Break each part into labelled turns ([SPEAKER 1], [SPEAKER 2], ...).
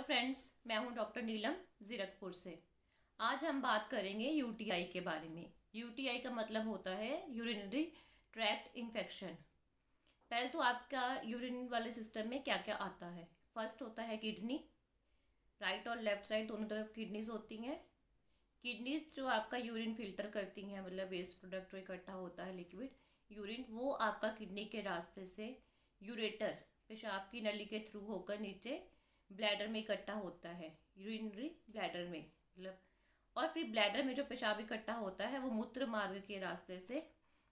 [SPEAKER 1] Friends, मैं हूं doctor नीलम जीरकपुर से। आज हम बात करेंगे यूटीआई के बारे में। यूटीआई का मतलब होता है यूरिनरी ट्रैक्ट इन्फेक्शन। पहले तो आपका यूरिन वाले सिस्टम में क्या क्या आता है। फर्स्ट होता है किडनी। राइट और लेफ्ट साइड दोनों तरफ किडनीज होती हैं। किडनीज जो आपका यूरिन फिल्टर करती हैं, मतलब वेस्ट प्रोडक्ट जो इकट्ठा होता है लिक्विड यूरिन, वो आपका किडनी के रास्ते से यूरेटर पेशाब की नली के थ्रू होकर नीचे ब्लैडर में इकट्ठा होता है, यूरिनरी ब्लैडर में मतलब। और फिर ब्लैडर में जो पेशाब इकट्ठा होता है वो मूत्र मार्ग के रास्ते से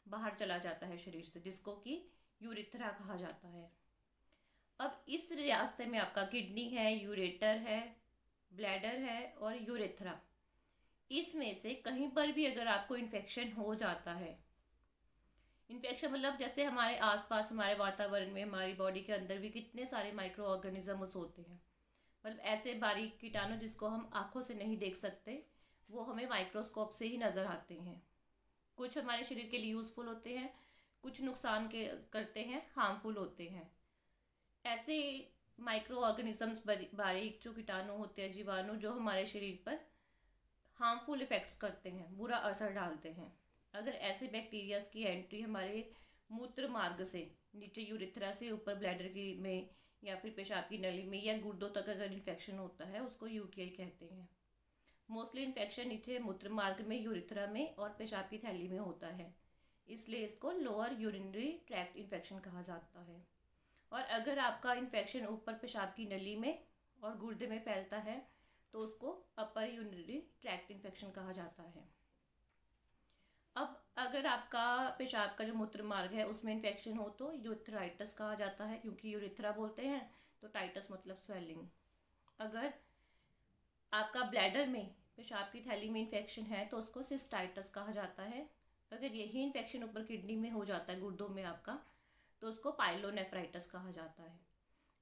[SPEAKER 1] बाहर चला जाता है शरीर से, जिसको कि यूरिथ्रा कहा जाता है। अब इस रास्ते में आपका किडनी है, यूरेटर है, ब्लैडर है और यूरेथ्रा। इसमें से कहीं पर भी अगर आपको इन्फेक्शन हो जाता है, इन्फेक्शन मतलब जैसे हमारे आसपास हमारे वातावरण में हमारी बॉडी के अंदर भी कितने सारे माइक्रो ऑर्गेनिजम्स होते हैं, मतलब ऐसे बारीक कीटाणु जिसको हम आंखों से नहीं देख सकते, वो हमें माइक्रोस्कोप से ही नज़र आते हैं। कुछ हमारे शरीर के लिए यूज़फुल होते हैं, कुछ नुकसान के करते हैं, हार्मफुल होते हैं। ऐसे माइक्रो ऑर्गेनिजम्स बारीक जो कीटाणु होते हैं, जीवाणु, जो हमारे शरीर पर हार्मफुल इफेक्ट्स करते हैं, बुरा असर डालते हैं। अगर ऐसे बैक्टीरियाज की एंट्री हमारे मूत्र मार्ग से नीचे यूरिथ्रा से ऊपर ब्लैडर की में या फिर पेशाब की नली में या गुर्दों तक अगर इन्फेक्शन होता है, उसको यूटीआई कहते हैं। मोस्टली इन्फेक्शन नीचे मूत्र मार्ग में, यूरिथ्रा में और पेशाब की थैली में होता है, इसलिए इसको लोअर यूरिनरी ट्रैक्ट इन्फेक्शन कहा जाता है। और अगर आपका इन्फेक्शन ऊपर पेशाब की नली में और गुर्दे में फैलता है तो उसको अपर यूरिनरी ट्रैक्ट इन्फेक्शन कहा जाता है। अब अगर आपका पेशाब का जो मूत्र मार्ग है उसमें इन्फेक्शन हो तो यूरेथ्राइटिस कहा जाता है, क्योंकि यूरेथ्रा बोलते हैं तो टाइटस मतलब स्वेलिंग। अगर आपका ब्लैडर में, पेशाब की थैली में इन्फेक्शन है तो उसको सिस्टाइटिस कहा जाता है। अगर यही इन्फेक्शन ऊपर किडनी में हो जाता है, गुर्दों में आपका, तो उसको पाइलोनेफ्राइटिस कहा जाता है।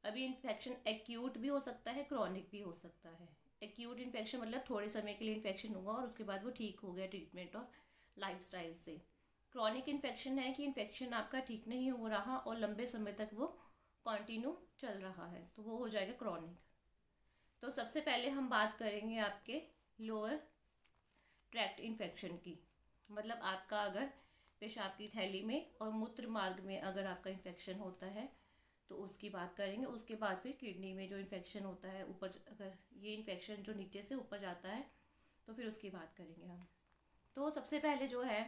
[SPEAKER 1] अभी इन्फेक्शन एक्यूट भी हो सकता है, क्रॉनिक भी हो सकता है। एक्यूट इन्फेक्शन मतलब थोड़े समय के लिए इन्फेक्शन हुआ और उसके बाद वो ठीक हो गया ट्रीटमेंट और लाइफस्टाइल से। क्रॉनिक इन्फेक्शन है कि इन्फेक्शन आपका ठीक नहीं हो रहा और लंबे समय तक वो कंटिन्यू चल रहा है, तो वो हो जाएगा क्रॉनिक। तो सबसे पहले हम बात करेंगे आपके लोअर ट्रैक्ट इन्फेक्शन की, मतलब आपका अगर पेशाब की थैली में और मूत्र मार्ग में अगर आपका इन्फेक्शन होता है तो उसकी बात करेंगे। उसके बाद फिर किडनी में जो इन्फेक्शन होता है ऊपर, अगर ये इन्फेक्शन जो नीचे से ऊपर जाता है तो फिर उसकी बात करेंगे हम। तो सबसे पहले जो है,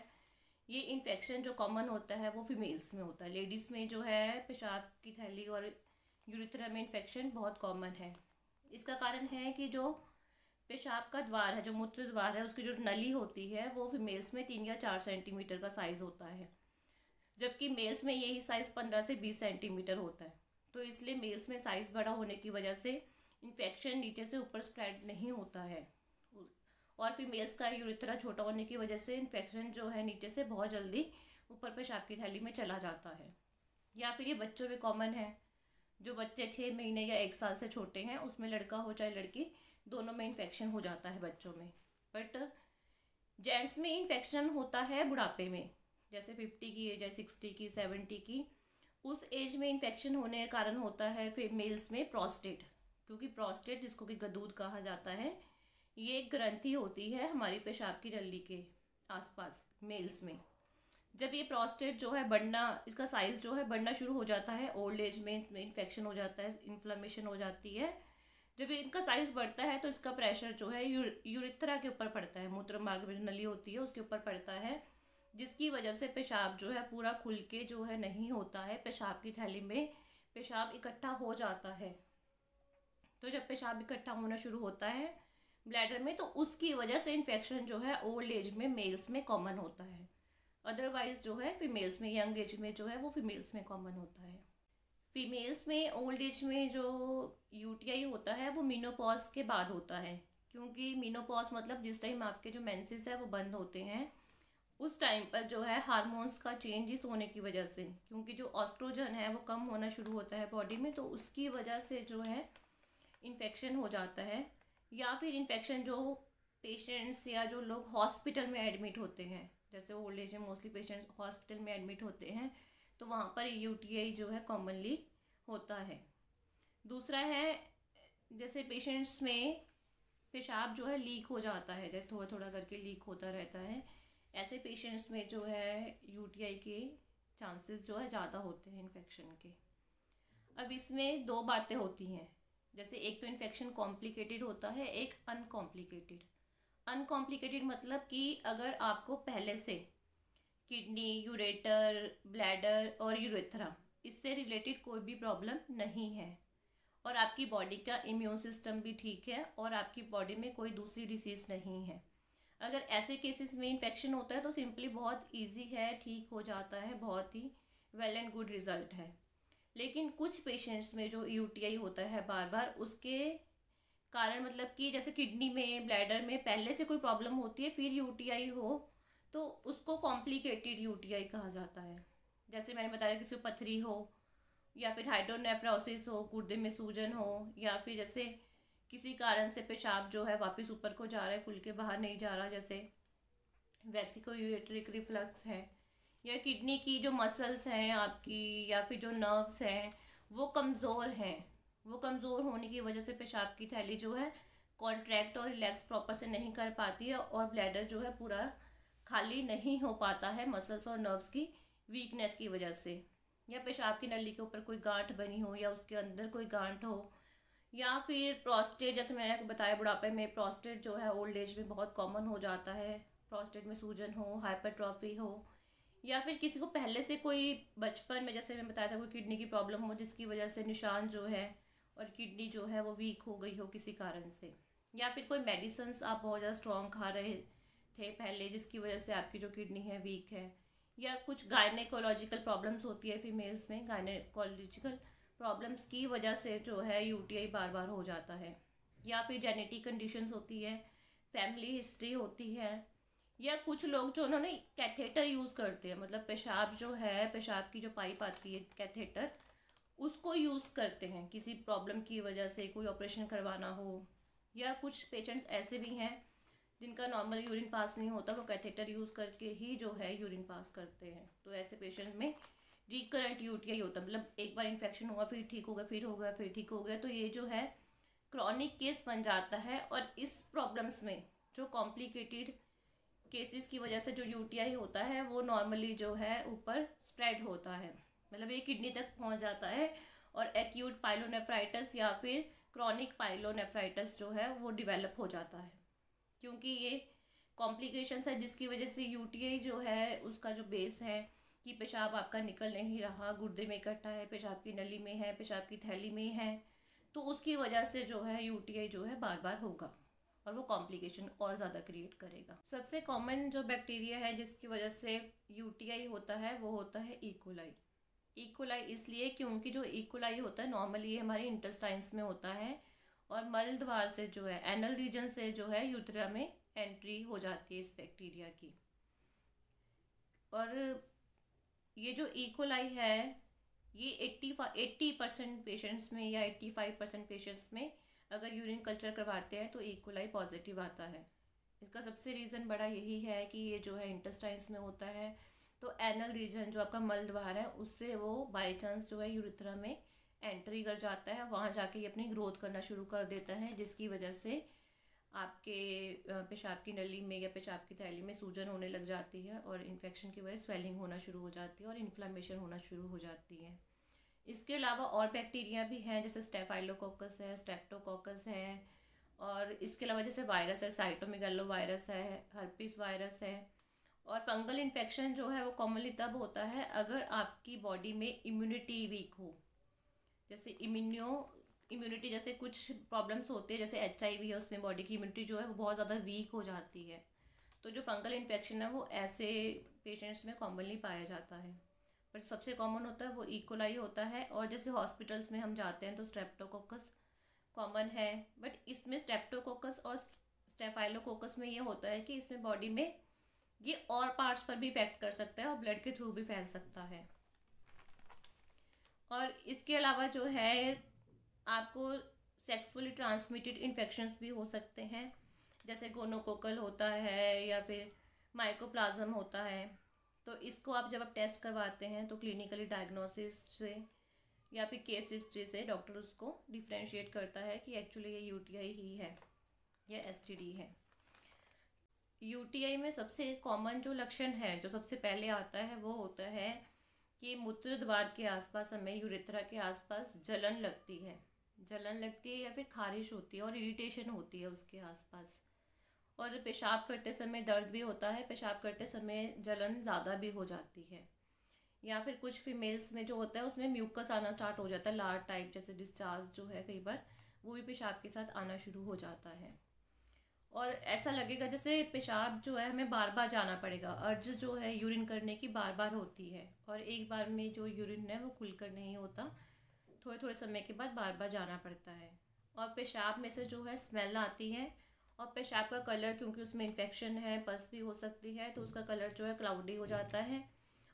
[SPEAKER 1] ये इन्फेक्शन जो कॉमन होता है वो फीमेल्स में होता है। लेडीज़ में जो है पेशाब की थैली और यूरिथ्रा में इन्फेक्शन बहुत कॉमन है। इसका कारण है कि जो पेशाब का द्वार है, जो मूत्र द्वार है, उसकी जो नली होती है वो फीमेल्स में 3 या 4 सेंटीमीटर का साइज़ होता है, जबकि मेल्स में यही साइज़ 15 से 20 सेंटीमीटर होता है। तो इसलिए मेल्स में साइज़ बड़ा होने की वजह से इन्फेक्शन नीचे से ऊपर स्प्रेड नहीं होता है, और फीमेल्स का यूरिथ्रा छोटा होने की वजह से इन्फेक्शन जो है नीचे से बहुत जल्दी ऊपर पेशाब की थैली में चला जाता है। या फिर ये बच्चों में कॉमन है, जो बच्चे 6 महीने या 1 साल से छोटे हैं, उसमें लड़का हो चाहे लड़की, दोनों में इन्फेक्शन हो जाता है बच्चों में। बट जेंट्स में इन्फेक्शन होता है बुढ़ापे में, जैसे 50 की एज है, 60 की, 70 की, उस एज में इन्फेक्शन होने का कारण होता है फिर मेल्स में प्रोस्टेट। क्योंकि प्रोस्टेट, जिसको कि गदूद कहा जाता है, ये एक ग्रंथि होती है हमारी पेशाब की नली के आसपास मेल्स में। जब ये प्रोस्टेट जो है बढ़ना, इसका साइज जो है बढ़ना शुरू हो जाता है, ओल्ड एज में इन्फेक्शन हो जाता है, इन्फ्लेमेशन हो जाती है। जब इनका साइज बढ़ता है तो इसका प्रेशर जो है यूरिथ्रा के ऊपर पड़ता है, मूत्र मार्ग में जो नली होती है उसके ऊपर पड़ता है, जिसकी वजह से पेशाब जो है पूरा खुल के जो है नहीं होता है, पेशाब की थैली में पेशाब इकट्ठा हो जाता है। तो जब पेशाब इकट्ठा होना शुरू होता है ब्लैडर में, तो उसकी वजह से इन्फेक्शन जो है ओल्ड एज में मेल्स में कॉमन होता है। अदरवाइज जो है फीमेल्स में, यंग एज में जो है वो फीमेल्स में कॉमन होता है। फीमेल्स में ओल्ड एज में जो यूटीआई होता है वो मीनोपॉज के बाद होता है, क्योंकि मीनोपॉज मतलब जिस टाइम आपके जो मेंसेस है वो बंद होते हैं, उस टाइम पर जो है हार्मोन्स का चेंजेस होने की वजह से, क्योंकि जो ऑस्ट्रोजन है वो कम होना शुरू होता है बॉडी में, तो उसकी वजह से जो है इन्फेक्शन हो जाता है। या फिर इन्फेक्शन जो पेशेंट्स या जो लोग हॉस्पिटल में एडमिट होते हैं, जैसे ओल्ड एज में मोस्टली पेशेंट्स हॉस्पिटल में एडमिट होते हैं, तो वहाँ पर यूटीआई जो है कॉमनली होता है। दूसरा है, जैसे पेशेंट्स में पेशाब जो है लीक हो जाता है, जैसे थोड़ा थोड़ा करके लीक होता रहता है, ऐसे पेशेंट्स में जो है यूटीआई के चांसेस जो है ज़्यादा होते हैं इन्फेक्शन के। अब इसमें दो बातें होती हैं, जैसे एक तो इन्फेक्शन कॉम्प्लिकेटेड होता है, एक अनकॉम्प्लिकेटेड। अनकॉम्प्लिकेटेड मतलब कि अगर आपको पहले से किडनी, यूरेटर, ब्लैडर और यूरेथ्रा इससे रिलेटेड कोई भी प्रॉब्लम नहीं है और आपकी बॉडी का इम्यून सिस्टम भी ठीक है और आपकी बॉडी में कोई दूसरी डिसीज़ नहीं है, अगर ऐसे केसेस में इन्फेक्शन होता है तो सिंपली बहुत इजी है, ठीक हो जाता है, बहुत ही वेल एंड गुड रिजल्ट है। लेकिन कुछ पेशेंट्स में जो यूटीआई होता है बार बार, उसके कारण मतलब कि जैसे किडनी में, ब्लैडर में पहले से कोई प्रॉब्लम होती है, फिर यूटीआई हो तो उसको कॉम्प्लिकेटेड यूटीआई कहा जाता है। जैसे मैंने बताया किसी को पथरी हो या फिर हाइड्रोनेफ्रोसिस हो, गुर्दे में सूजन हो, या फिर जैसे किसी कारण से पेशाब जो है वापस ऊपर को जा रहा है, खुल के बाहर नहीं जा रहा, जैसे वेसिकोयूरेट्रिक रिफ्लक्स है, या किडनी की जो मसल्स हैं आपकी या फिर जो नर्व्स हैं वो कमज़ोर हैं, वो कमज़ोर होने की वजह से पेशाब की थैली जो है कॉन्ट्रैक्ट और रिलैक्स प्रॉपर से नहीं कर पाती है और ब्लैडर जो है पूरा खाली नहीं हो पाता है मसल्स और नर्व्स की वीकनेस की वजह से, या पेशाब की नली के ऊपर कोई गांठ बनी हो या उसके अंदर कोई गांठ हो, या फिर प्रोस्टेट, जैसे मैंने बताया बुढ़ापे में प्रोस्टेट जो है ओल्ड एज में बहुत कॉमन हो जाता है, प्रोस्टेट में सूजन हो, हाइपरट्रॉफी हो, या फिर किसी को पहले से कोई बचपन में जैसे मैंने बताया था कोई किडनी की प्रॉब्लम हो जिसकी वजह से निशान जो है और किडनी जो है वो वीक हो गई हो किसी कारण से, या फिर कोई मेडिसिन्स आप बहुत ज़्यादा स्ट्रॉन्ग खा रहे थे पहले जिसकी वजह से आपकी जो किडनी है वीक है, या कुछ गायनेकोलॉजिकल प्रॉब्लम्स होती है फीमेल्स में, गायनेकोलॉजिकल प्रॉब्लम्स की वजह से जो है यूटीआई बार बार हो जाता है, या फिर जेनेटिक कंडीशंस होती है, फैमिली हिस्ट्री होती है, या कुछ लोग जो उन्होंने कैथेटर यूज़ करते हैं, मतलब पेशाब जो है, पेशाब की जो पाइप आती है कैथेटर, उसको यूज़ करते हैं किसी प्रॉब्लम की वजह से, कोई ऑपरेशन करवाना हो, या कुछ पेशेंट्स ऐसे भी हैं जिनका नॉर्मल यूरिन पास नहीं होता, वो कैथेटर यूज़ करके ही जो है यूरिन पास करते हैं। तो ऐसे पेशेंट में रिकरेंट यूटीआई होता है, मतलब एक बार इन्फेक्शन हुआ फिर ठीक हो गया, फिर हो गया, फिर ठीक हो गया, तो ये जो है क्रॉनिक केस बन जाता है। और इस प्रॉब्लम्स में जो कॉम्प्लिकेटेड केसेस की वजह से जो यूटीआई होता है वो नॉर्मली जो है ऊपर स्प्रेड होता है, मतलब ये किडनी तक पहुंच जाता है और एक्यूट पाइलोनेफ्राइटिस या फिर क्रॉनिक पाइलोनेफ्राइटिस जो है वो डिवेलप हो जाता है, क्योंकि ये कॉम्प्लिकेशंस है जिसकी वजह से यूटीआई जो है उसका जो बेस है कि पेशाब आपका निकल नहीं रहा, गुर्दे में इकट्ठा है, पेशाब की नली में है, पेशाब की थैली में है, तो उसकी वजह से जो है यूटीआई जो है बार बार होगा और वो कॉम्प्लिकेशन और ज़्यादा क्रिएट करेगा। सबसे कॉमन जो बैक्टीरिया है जिसकी वजह से यूटीआई होता है वो होता है इकोलाई। इकोलाई इसलिए क्योंकि जो इकोलाई होता है नॉर्मली ये हमारे इंटेस्टाइन्स में होता है और मल द्वार से जो है एनल रीजन से जो है यूथरा में एंट्री हो जाती है इस बैक्टीरिया की। और ये जो इकोलाई है ये 80% पेशेंट्स में या 85% पेशेंट्स में अगर यूरिन कल्चर करवाते हैं तो इकोलाई पॉजिटिव आता है। इसका सबसे रीज़न बड़ा यही है कि ये जो है इंटेस्टाइन्स में होता है, तो एनल रीजन जो आपका मल द्वार है उससे वो बाय चांस जो है यूरिथ्रा में एंट्री कर जाता है, वहाँ जाके ये अपनी ग्रोथ करना शुरू कर देता है, जिसकी वजह से आपके पेशाब की नली में या पेशाब की थैली में सूजन होने लग जाती है और इन्फेक्शन की वजह स्वेलिंग होना शुरू हो जाती है और इन्फ्लेमेशन होना शुरू हो जाती है। इसके अलावा और बैक्टीरिया भी हैं जैसे स्टेफाइलोकोकस है, स्ट्रेप्टोकोकस है, और इसके अलावा जैसे वायरस है, साइटोमेगालो वायरस है, हर्पिस वायरस है। और फंगल इन्फेक्शन जो है वो कॉमनली तब होता है अगर आपकी बॉडी में इम्यूनिटी वीक हो, जैसे इम्यूनिटी जैसे कुछ प्रॉब्लम्स होते हैं, जैसे HIV है, उसमें बॉडी की इम्यूनिटी जो है वो बहुत ज़्यादा वीक हो जाती है, तो जो फंगल इन्फेक्शन है वो ऐसे पेशेंट्स में कॉमनली पाया जाता है। पर सबसे कॉमन होता है वो इकोलाई होता है, और जैसे हॉस्पिटल्स में हम जाते हैं तो स्ट्रेप्टोकोकस कॉमन है, बट इसमें स्ट्रेप्टोकोकस और स्टेफाइलोकोकस में ये होता है कि इसमें बॉडी में ये और पार्ट्स पर भी इफेक्ट कर सकता है और ब्लड के थ्रू भी फैल सकता है। और इसके अलावा जो है आपको सेक्सुअली ट्रांसमिटेड इन्फेक्शंस भी हो सकते हैं, जैसे गोनोकोकल होता है या फिर माइकोप्लाज्म होता है। तो इसको आप जब आप टेस्ट करवाते हैं तो क्लिनिकली डायग्नोसिस से या फिर केस हिस्ट्री से डॉक्टर उसको डिफ्रेंशिएट करता है कि एक्चुअली ये यूटीआई ही है या एसटीडी है। यूटीआई में सबसे कॉमन जो लक्षण है, जो सबसे पहले आता है, वो होता है कि मूत्र द्वार के आसपास हमें यूरेथ्रा के आसपास जलन लगती है या फिर खारिश होती है और इरिटेशन होती है उसके आसपास। और पेशाब करते समय दर्द भी होता है, पेशाब करते समय जलन ज़्यादा भी हो जाती है। या फिर कुछ फीमेल्स में जो होता है उसमें म्यूकस आना स्टार्ट हो जाता है, लार टाइप जैसे डिस्चार्ज जो है कई बार वो भी पेशाब के साथ आना शुरू हो जाता है। और ऐसा लगेगा जैसे पेशाब जो है हमें बार बार जाना पड़ेगा, अर्ज जो है यूरिन करने की बार बार होती है और एक बार में जो यूरिन है वो खुलकर नहीं होता, थोड़े थोड़े समय के बाद बार बार जाना पड़ता है। और पेशाब में से जो है स्मेल आती है और पेशाब का कलर, क्योंकि उसमें इन्फेक्शन है, पस भी हो सकती है, तो उसका कलर जो है क्लाउडी हो जाता है।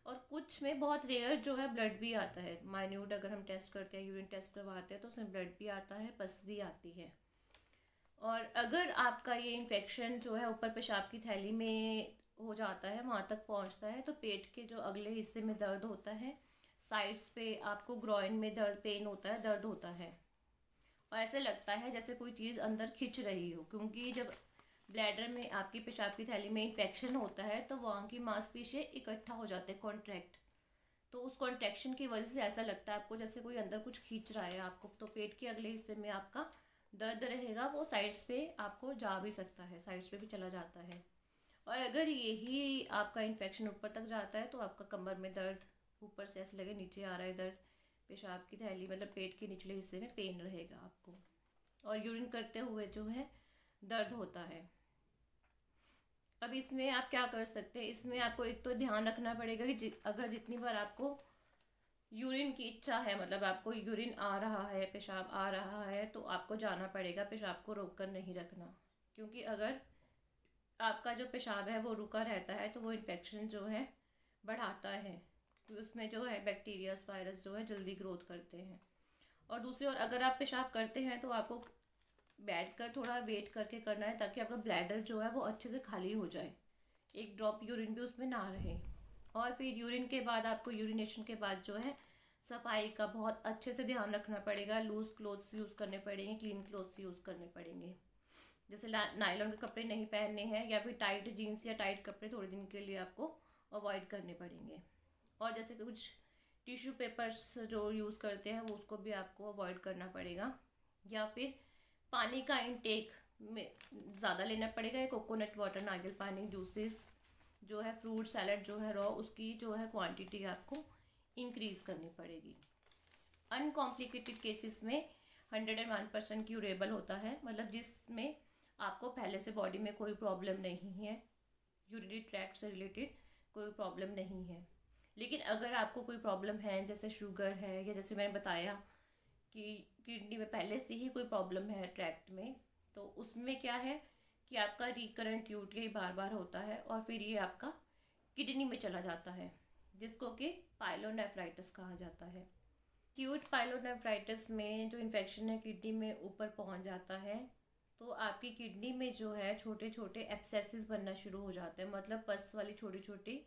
[SPEAKER 1] और कुछ में बहुत रेयर जो है ब्लड भी आता है, माइन्यूट अगर हम टेस्ट करते हैं, यूरिन टेस्ट करवाते हैं तो उसमें ब्लड भी आता है, पस भी आती है। और अगर आपका ये इन्फेक्शन जो है ऊपर पेशाब की थैली में हो जाता है, वहाँ तक पहुँचता है, तो पेट के जो अगले हिस्से में दर्द होता है, साइड्स पे आपको ग्रॉइन में पेन होता है, दर्द होता है और ऐसे लगता है जैसे कोई चीज़ अंदर खिंच रही हो, क्योंकि जब ब्लैडर में आपकी पेशाब की थैली में इन्फेक्शन होता है तो वहाँ की मांसपेशियाँ इकट्ठा हो जाते हैं, कॉन्ट्रैक्ट। तो उस कॉन्ट्रैक्शन की वजह से ऐसा लगता है आपको जैसे कोई अंदर कुछ खींच रहा है आपको। तो पेट के अगले हिस्से में आपका दर्द रहेगा, वो साइड्स पे आपको जा भी सकता है, साइड्स पे भी चला जाता है। और अगर यही आपका इन्फेक्शन ऊपर तक जाता है तो आपका कमर में दर्द, ऊपर से ऐसे लगे नीचे आ रहा है दर्द, पेशाब की थैली मतलब पेट के निचले हिस्से में पेन रहेगा आपको और यूरिन करते हुए जो है दर्द होता है। अब इसमें आप क्या कर सकते हैं, इसमें आपको एक तो ध्यान रखना पड़ेगा कि अगर जितनी बार आपको यूरिन की इच्छा है, मतलब आपको यूरिन आ रहा है, पेशाब आ रहा है, तो आपको जाना पड़ेगा, पेशाब को रोक कर नहीं रखना। क्योंकि अगर आपका जो पेशाब है वो रुका रहता है तो वो इन्फेक्शन जो है बढ़ाता है, क्योंकि उसमें जो है बैक्टीरिया वायरस जो है जल्दी ग्रोथ करते हैं। और दूसरी ओर अगर आप पेशाब करते हैं तो आपको बैठ कर थोड़ा वेट करके करना है, ताकि आपका ब्लैडर जो है वो अच्छे से खाली हो जाए, एक ड्रॉप यूरिन भी उसमें ना रहे। और फिर यूरिन के बाद आपको, यूरिनेशन के बाद जो है सफाई का बहुत अच्छे से ध्यान रखना पड़ेगा, लूज क्लोथ्स यूज़ करने पड़ेंगे, क्लीन क्लोथ्स यूज़ करने पड़ेंगे। जैसे नायलॉन के कपड़े नहीं पहनने हैं या फिर टाइट जीन्स या टाइट कपड़े थोड़े दिन के लिए आपको अवॉइड करने पड़ेंगे। और जैसे कि कुछ टिश्यू पेपर्स जो यूज़ करते हैं वो उसको भी आपको अवॉइड करना पड़ेगा। या फिर पानी का इंटेक में ज़्यादा लेना पड़ेगा, या कोकोनट वाटर, नारियल पानी, जूसेस जो है, फ्रूट सैलड जो है रॉ, उसकी जो है क्वांटिटी आपको इंक्रीज़ करनी पड़ेगी। अनकॉम्प्लिकेटेड केसेस में 101% क्यूरेबल होता है, मतलब जिसमें आपको पहले से बॉडी में कोई प्रॉब्लम नहीं है, यूरिनरी ट्रैक्ट से रिलेटेड कोई प्रॉब्लम नहीं है। लेकिन अगर आपको कोई प्रॉब्लम है, जैसे शुगर है, या जैसे मैंने बताया कि किडनी में पहले से ही कोई प्रॉब्लम है ट्रैक्ट में, तो उसमें क्या है कि आपका रिकरेंट यूटीआई बार बार होता है और फिर ये आपका किडनी में चला जाता है, जिसको कि पाइलोनेफ्राइटिस कहा जाता है। एक्यूट पाइलोनेफ्राइटिस में जो इन्फेक्शन है किडनी में ऊपर पहुंच जाता है, तो आपकी किडनी में जो है छोटे छोटे एब्सेसिस बनना शुरू हो जाते हैं, मतलब पस वाली छोटी छोटी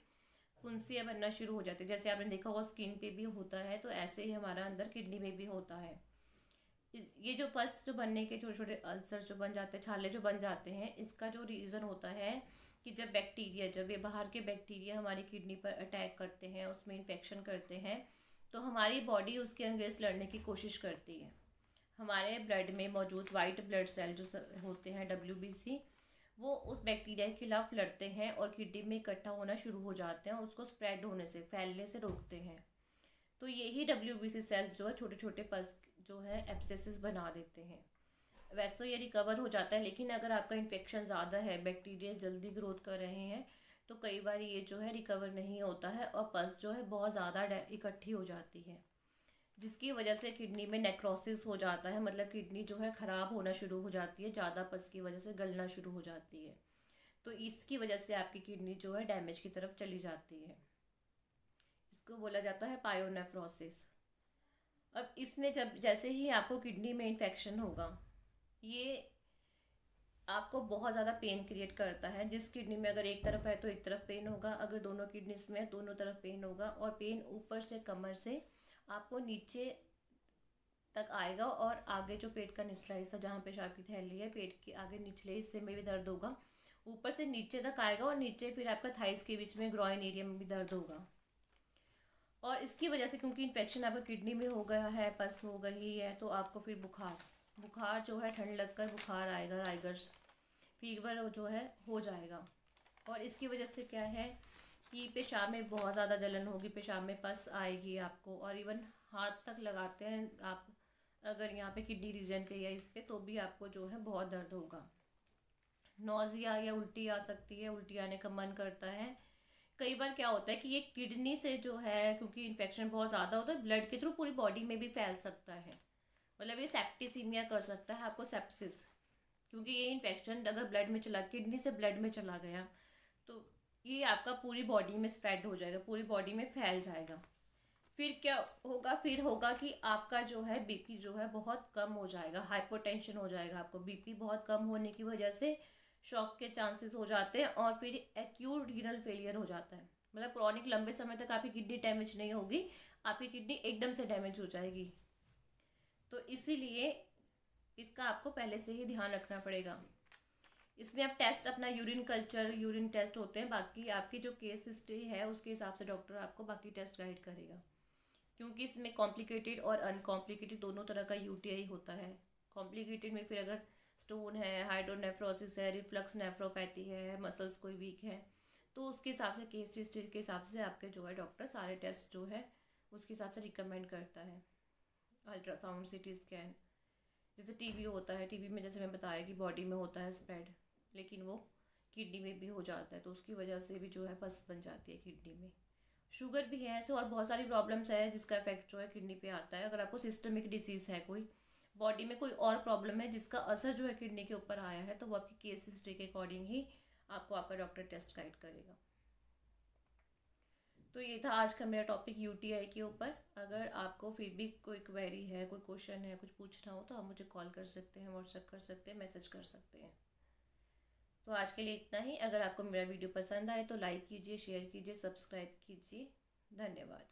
[SPEAKER 1] फुंसियाँ बनना शुरू हो जाती है। जैसे आपने देखा होगा स्किन पे भी होता है, तो ऐसे ही हमारा अंदर किडनी में भी होता है। ये जो पस जो बनने के छोटे छोटे अल्सर जो बन जाते हैं, छाले जो बन जाते हैं, इसका जो रीज़न होता है कि जब ये बाहर के बैक्टीरिया हमारी किडनी पर अटैक करते हैं, उसमें इन्फेक्शन करते हैं, तो हमारी बॉडी उसके अगेंस्ट लड़ने की कोशिश करती है। हमारे ब्लड में मौजूद वाइट ब्लड सेल जो होते हैं, WBC, वो उस बैक्टीरिया के खिलाफ लड़ते हैं और किडनी में इकट्ठा होना शुरू हो जाते हैं और उसको स्प्रेड होने से, फैलने से रोकते हैं। तो यही WBC सेल्स जो है छोटे छोटे पस जो है एब्सेसिस बना देते हैं। वैसे तो ये रिकवर हो जाता है, लेकिन अगर आपका इन्फेक्शन ज़्यादा है, बैक्टीरिया जल्दी ग्रोथ कर रहे हैं, तो कई बार ये जो है रिकवर नहीं होता है और पस जो है बहुत ज़्यादा इकट्ठी हो जाती है, जिसकी वजह से किडनी में नेक्रोसिस हो जाता है, मतलब किडनी जो है ख़राब होना शुरू हो जाती है, ज़्यादा पस की वजह से गलना शुरू हो जाती है। तो इसकी वजह से आपकी किडनी जो है डैमेज की तरफ चली जाती है। इसको बोला जाता है पायोनेफ्रोसिस। अब इसमें जैसे ही आपको किडनी में इन्फेक्शन होगा, ये आपको बहुत ज़्यादा पेन क्रिएट करता है। जिस किडनी में अगर एक तरफ है तो एक तरफ पेन होगा, अगर दोनों किडनीज में दोनों तरफ पेन होगा, और पेन ऊपर से कमर से आपको नीचे तक आएगा और आगे जो पेट का निचला हिस्सा जहाँ पेशाब की थैली है, पेट के आगे निचले हिस्से में भी दर्द होगा, ऊपर से नीचे तक आएगा और नीचे फिर आपका थाइस के बीच में ग्रॉइन एरिया में भी दर्द होगा। और इसकी वजह से क्योंकि इन्फेक्शन आपका किडनी में हो गया है, पस हो गई है, तो आपको फिर बुखार जो है, ठंड लगकर बुखार आएगा, राइगर्स फीवर जो है हो जाएगा। और इसकी वजह से क्या है कि पेशाब में बहुत ज़्यादा जलन होगी, पेशाब में पस आएगी आपको, और इवन हाथ तक लगाते हैं आप अगर यहाँ पे किडनी रीजन पे या इस पे, तो भी आपको जो है बहुत दर्द होगा। नौजिया या उल्टी आ सकती है, उल्टी आने का मन करता है। कई बार क्या होता है कि ये किडनी से जो है, क्योंकि इन्फेक्शन बहुत ज़्यादा होता है, ब्लड के थ्रू पूरी बॉडी में भी फैल सकता है, मतलब ये सेप्टिसीमिया कर सकता है आपको, सेप्सिस, क्योंकि ये इन्फेक्शन अगर ब्लड में चला, किडनी से ब्लड में चला गया, तो ये आपका पूरी बॉडी में स्प्रेड हो जाएगा, पूरी बॉडी में फैल जाएगा। फिर क्या होगा, फिर होगा कि आपका जो है बीपी जो है बहुत कम हो जाएगा, हाइपोटेंशन हो जाएगा, आपको बीपी बहुत कम होने की वजह से शॉक के चांसेस हो जाते हैं, और फिर एक्यूट रीनल फेलियर हो जाता है, मतलब क्रॉनिक लंबे समय तक आपकी किडनी डैमेज नहीं होगी, आपकी किडनी एकदम से डैमेज हो जाएगी। तो इसीलिए इसका आपको पहले से ही ध्यान रखना पड़ेगा। इसमें आप टेस्ट अपना यूरिन कल्चर, यूरिन टेस्ट होते हैं, बाकी आपकी जो केस हिस्ट्री है उसके हिसाब से डॉक्टर आपको बाकी टेस्ट गाइड करेगा, क्योंकि इसमें कॉम्प्लिकेटेड और अनकॉम्प्लिकेटेड दोनों तरह का यूटीआई होता है। कॉम्प्लिकेटेड में फिर अगर स्टोन है, हाइड्रोनेफ्रोसिस है, रिफ्लक्स नेफ्रोपैथी है, मसल्स कोई वीक है, तो उसके हिसाब से, केस हिस्ट्री के हिसाब से आपके जो है डॉक्टर सारे टेस्ट जो है उसके हिसाब से रिकमेंड करता है। अल्ट्रासाउंड, सीटी स्कैन, जैसे टीबी होता है, टीबी में जैसे मैं बताया कि बॉडी में होता है स्प्रेड, लेकिन वो किडनी में भी हो जाता है, तो उसकी वजह से भी जो है पस बन जाती है किडनी में। शुगर भी है ऐसे, और बहुत सारी प्रॉब्लम्स है जिसका इफेक्ट जो है किडनी पे आता है। अगर आपको सिस्टमिक डिसीज़ है, कोई बॉडी में कोई और प्रॉब्लम है जिसका असर जो है किडनी के ऊपर आया है, तो वो आपकी केस हिस्ट्री के अकॉर्डिंग ही आपको आपका डॉक्टर टेस्ट गाइड करेगा। तो ये था आज का मेरा टॉपिक यूटीआई के ऊपर। अगर आपको फिर भी कोई क्वेरी है, कोई क्वेश्चन है, कुछ पूछना हो, तो आप मुझे कॉल कर सकते हैं, व्हाट्सएप कर सकते हैं, मैसेज कर सकते हैं। तो आज के लिए इतना ही। अगर आपको मेरा वीडियो पसंद आए तो लाइक कीजिए, शेयर कीजिए, सब्सक्राइब कीजिए। धन्यवाद।